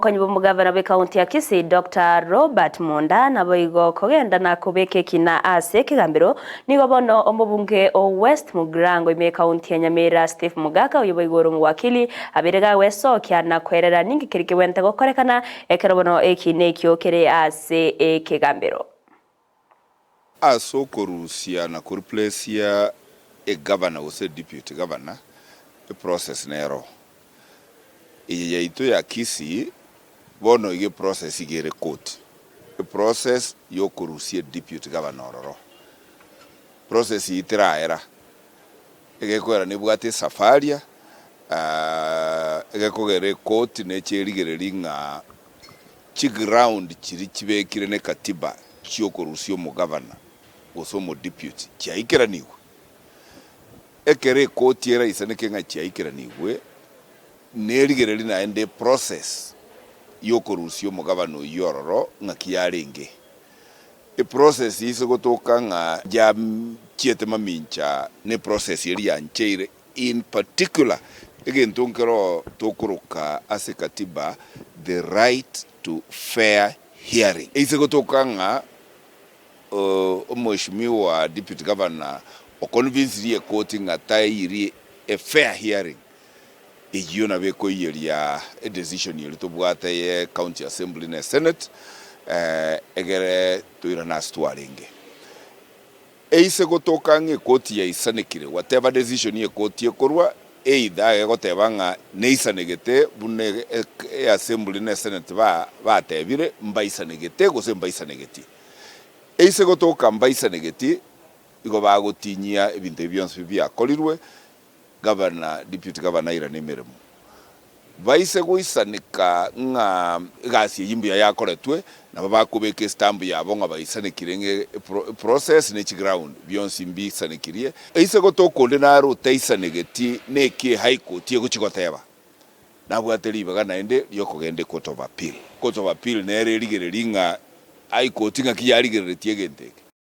omukonyi b'omugavana b'ekaunti ya Kisii Dr. Robert Monda nabo igo kogenda na kubeke kina ase kigambiro nigo bono omubunge o West Mugrango ime kaunti ya Nyamira Steve Mogaka uyobo igoro mwakili abirega weso kyana kwerera ningi kirike wente gokorekana ekerobono ekine kyokere ase ekigambiro aso korusia na kurplesia governor ose deputy governor the process nero iya ito ya Kisii bono ige process igere court the process yo korusia deputy governor ro process itira era ige kwera ni bwate safaria ige kogere court ne cherigere linga chiground chiri chibekire ne katiba kyo korusio mu governor oso mo deputy chaikira niwe ekere court era isaneke nga chaikira niwe nerigere lina ende process yo korusio mu governor yororo nga kiyarenge process iso gotoka nga ja chiete mamincha ne process yeri yancheire in particular again tonkero tokuruka ase katiba the right to fair hearing iso gotoka nga mheshimiwa deputy governor o convince ye court nga tairi a fair hearing ejiyona beko yeria a decision yeli to bwata ye county assembly na senate egere toira na stwarenge eise gotoka nge court ya isanekire whatever decision ye court ye korwa either egoteba nga neisanegete bune assembly na senate ba tebire mbaisanegete gose mbaisanegeti eise gotoka mbaisanegeti igo bagotinyia ebintu byonse byakolirwe governor deputy governor ira nemeremo baise guisanika nga gasi yimbya yakoretwe na bakubeke stamp yabo nga baisanekirenge process ne ground byonse mbisanekirie eise gotokonde na ro teisanegeti neki high court ye guchigoteba nabwo ateliba kana ende yokogende court of appeal ne rigere linga high court nga kiyarigere tiegenteke